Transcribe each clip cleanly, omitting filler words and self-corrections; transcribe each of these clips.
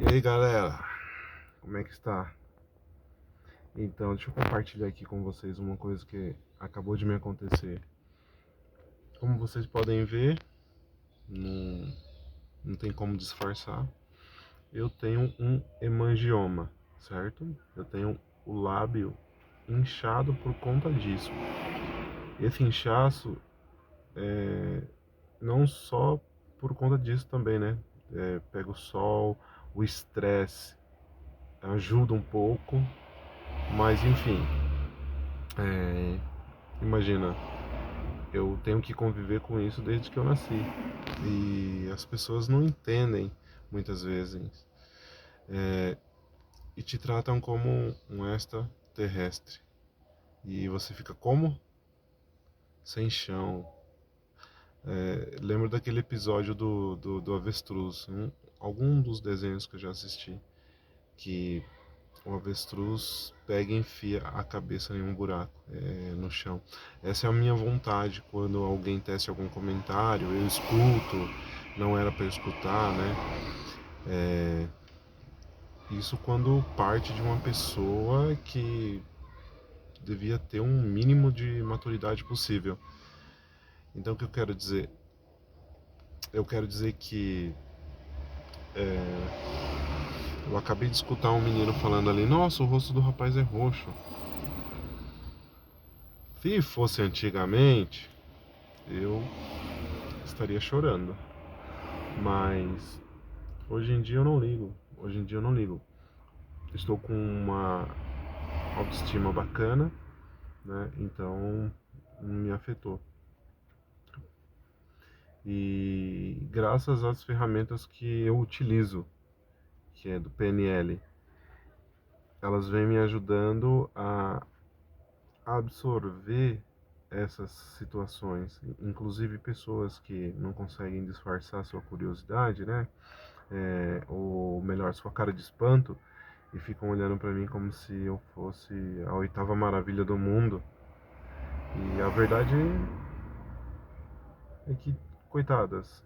E aí galera, como é que está? Então, deixa eu compartilhar aqui com vocês uma coisa que acabou de me acontecer. Como vocês podem ver, não, não tem como disfarçar, eu tenho um hemangioma, certo? Eu tenho o lábio inchado por conta disso. Esse inchaço é não só por conta disso também, né? Pega o sol, o estresse ajuda um pouco, mas enfim, é, imagina, eu tenho que conviver com isso desde que eu nasci. E as pessoas não entendem muitas vezes. E te tratam como um extraterrestre. E você fica como? Sem chão. Lembro daquele episódio do avestruz. Algum dos desenhos que eu já assisti. Que o avestruz pega e enfia a cabeça em um buraco no chão. Essa é a minha vontade quando alguém tece algum comentário, eu escuto, não era para escutar, né? Isso quando parte de uma pessoa que devia ter um mínimo de maturidade possível. Então o que eu quero dizer? Eu quero dizer que eu acabei de escutar um menino falando ali, nossa, o rosto do rapaz é roxo. Se fosse antigamente, eu estaria chorando. Mas hoje em dia eu não ligo. Hoje em dia eu não ligo. Estou com uma autoestima bacana, né? Então não me afetou. E graças às ferramentas que eu utilizo, que é do PNL, elas vêm me ajudando a absorver essas situações, inclusive pessoas que não conseguem disfarçar sua curiosidade, né? Ou melhor, sua cara de espanto, e ficam olhando para mim como se eu fosse a oitava maravilha do mundo. E a verdade é que, coitadas,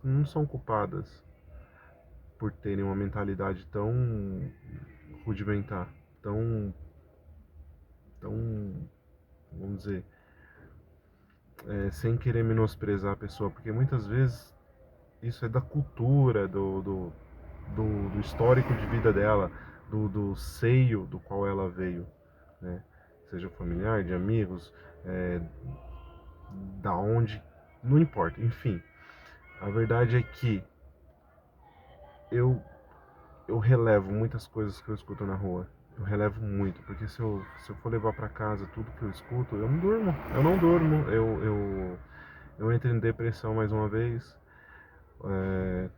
não são culpadas por terem uma mentalidade tão rudimentar, tão, vamos dizer, sem querer menosprezar a pessoa, porque muitas vezes isso é da cultura, do histórico de vida dela, do seio do qual ela veio, né? Seja familiar, de amigos, é, da onde, não importa, enfim. A verdade é que eu, eu relevo muitas coisas que eu escuto na rua. Eu relevo muito, porque se eu for levar para casa tudo que eu escuto, eu não durmo. Eu não durmo. Eu entro em depressão mais uma vez. É,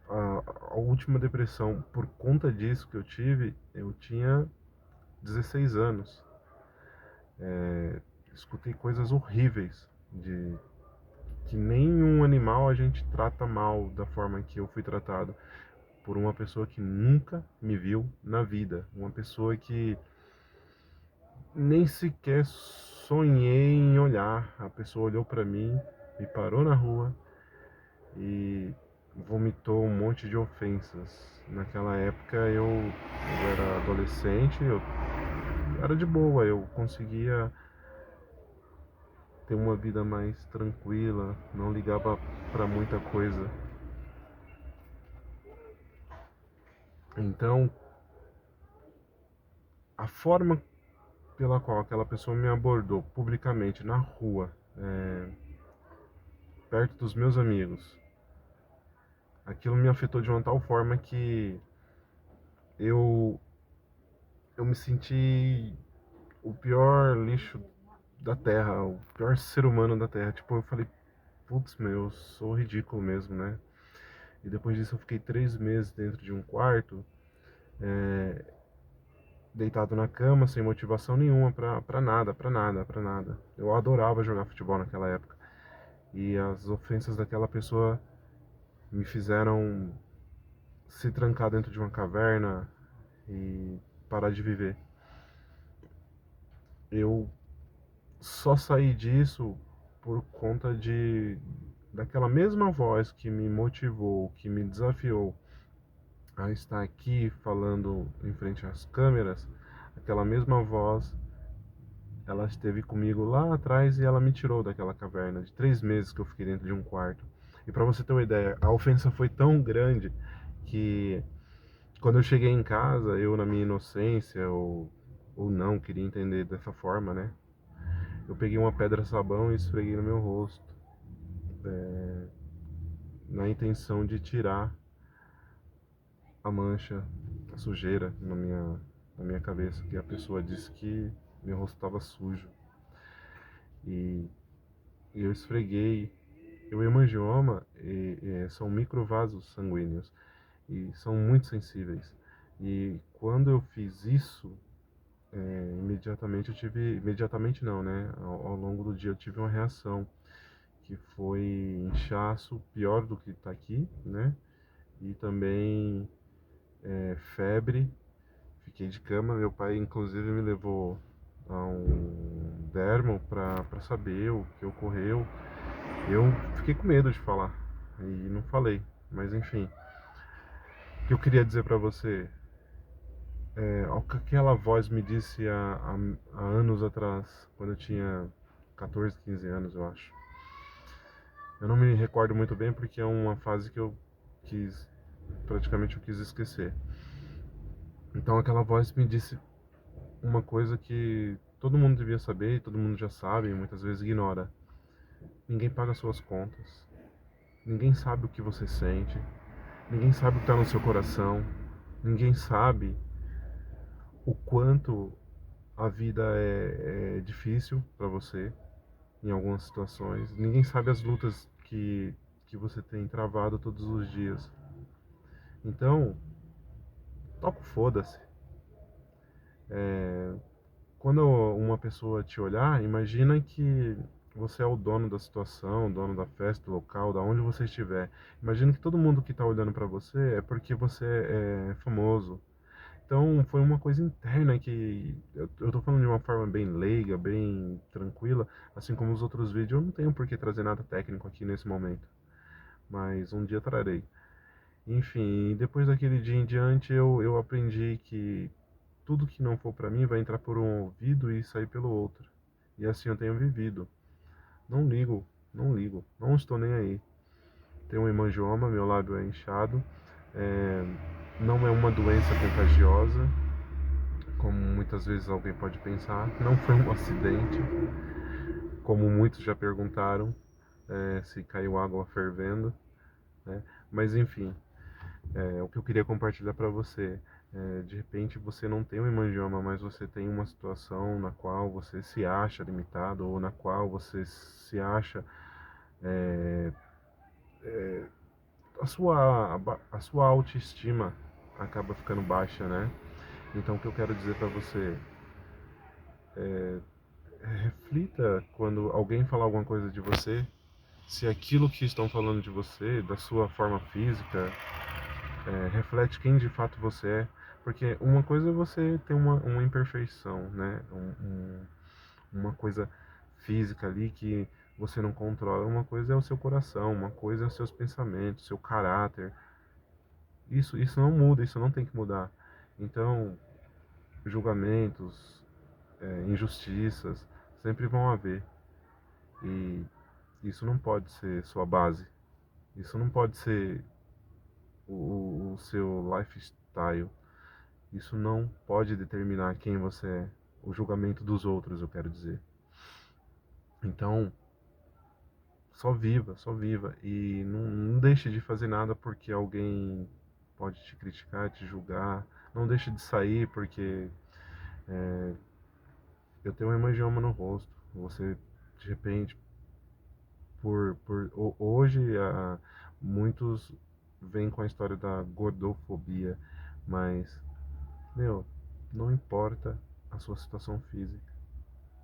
a última depressão por conta disso que eu tive, eu tinha 16 anos. Escutei coisas horríveis de que nenhum animal a gente trata mal da forma que eu fui tratado por uma pessoa que nunca me viu na vida, uma pessoa que nem sequer sonhei em olhar. A pessoa olhou para mim, me parou na rua e vomitou um monte de ofensas. Naquela época eu era adolescente, eu era de boa, eu conseguia ter uma vida mais tranquila, não ligava para muita coisa. Então, a forma pela qual aquela pessoa me abordou publicamente na rua, perto dos meus amigos, aquilo me afetou de uma tal forma que eu eu me senti o pior lixo da Terra, o pior ser humano da Terra. Tipo, eu falei, putz, meu, eu sou ridículo mesmo, né? E depois disso eu fiquei 3 meses dentro de um quarto, deitado na cama, sem motivação nenhuma pra nada, pra nada, pra nada. Eu adorava jogar futebol naquela época. E as ofensas daquela pessoa me fizeram se trancar dentro de uma caverna e parar de viver. Eu só saí disso por conta de daquela mesma voz que me motivou, que me desafiou a estar aqui falando em frente às câmeras, aquela mesma voz, ela esteve comigo lá atrás e ela me tirou daquela caverna de 3 meses que eu fiquei dentro de um quarto. E para você ter uma ideia, a ofensa foi tão grande que quando eu cheguei em casa, eu na minha inocência ou não queria entender dessa forma, né? Eu peguei uma pedra sabão e esfreguei no meu rosto, na intenção de tirar a mancha, a sujeira na minha cabeça, que a pessoa disse que meu rosto estava sujo. E, e eu esfreguei. O hemangioma são microvasos sanguíneos e são muito sensíveis. E quando eu fiz isso, imediatamente eu tive, imediatamente não, né? Ao longo do dia eu tive uma reação que foi inchaço, pior do que está aqui, né? E também febre. Fiquei de cama, meu pai inclusive me levou a um dermo para saber o que ocorreu. Eu fiquei com medo de falar e não falei, mas enfim. O que eu queria dizer para você o que aquela voz me disse há anos atrás, quando eu tinha 14, 15 anos, eu acho. Eu não me recordo muito bem porque é uma fase que eu quis, praticamente eu quis esquecer. Então aquela voz me disse uma coisa que todo mundo devia saber e todo mundo já sabe e muitas vezes ignora. Ninguém paga suas contas. Ninguém sabe o que você sente. Ninguém sabe o que está no seu coração. Ninguém sabe o quanto a vida é difícil para você em algumas situações. Ninguém sabe as lutas que você tem travado todos os dias. Então, toca o foda-se. Quando uma pessoa te olhar, imagina que você é o dono da situação, o dono da festa, do local, da onde você estiver. Imagina que todo mundo que está olhando para você é porque você é famoso. Então foi uma coisa interna que eu tô falando de uma forma bem leiga, bem tranquila, assim como os outros vídeos. Eu não tenho por que trazer nada técnico aqui nesse momento, mas um dia trarei. Enfim, depois daquele dia em diante eu aprendi que tudo que não for para mim vai entrar por um ouvido e sair pelo outro. E assim eu tenho vivido. Não ligo, não ligo, não estou nem aí. Tenho um hemangioma, meu lábio é inchado, é, não é uma doença contagiosa, como muitas vezes alguém pode pensar. Não foi um acidente, como muitos já perguntaram, se caiu água fervendo, né? Mas enfim, o que eu queria compartilhar para você. De repente você não tem um hemangioma, mas você tem uma situação na qual você se acha limitado ou na qual você se acha a sua autoestima acaba ficando baixa, né? Então o que eu quero dizer para você reflita quando alguém falar alguma coisa de você, se aquilo que estão falando de você, da sua forma física, reflete quem de fato você é. Porque uma coisa é você ter uma imperfeição, né? Uma coisa física ali que você não controla. Uma coisa é o seu coração, uma coisa é os seus pensamentos, seu caráter. Isso não muda, isso não tem que mudar. Então, julgamentos, injustiças, sempre vão haver. E isso não pode ser sua base. Isso não pode ser o seu lifestyle. Isso não pode determinar quem você é. O julgamento dos outros, eu quero dizer. Então, só viva, só viva. E não deixe de fazer nada porque alguém pode te criticar, te julgar. Não deixe de sair porque eu tenho um hemangioma no rosto. Você, de repente, hoje, muitos vêm com a história da gordofobia, mas, meu, não importa a sua situação física.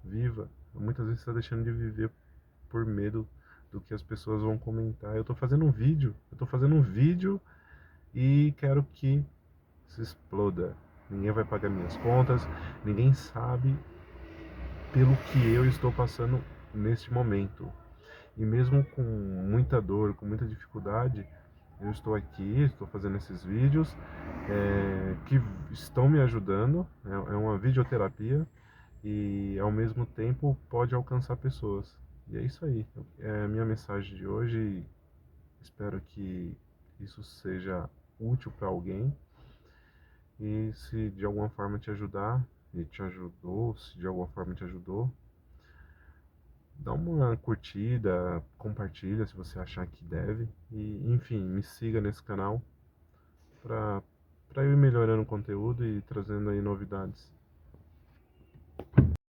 Viva. Muitas vezes você está deixando de viver por medo do que as pessoas vão comentar. Eu tô fazendo um vídeo e quero que se exploda. Ninguém vai pagar minhas contas, ninguém sabe pelo que eu estou passando neste momento. E mesmo com muita dor, com muita dificuldade, Eu estou aqui, estou fazendo esses vídeos que estão me ajudando, é uma videoterapia e ao mesmo tempo pode alcançar pessoas. E é isso aí, é a minha mensagem de hoje. Espero que isso seja útil para alguém e se de alguma forma te ajudar, e te ajudou, se de alguma forma te ajudou, dá uma curtida, compartilha se você achar que deve e enfim, me siga nesse canal para eu ir melhorando o conteúdo e trazendo aí novidades.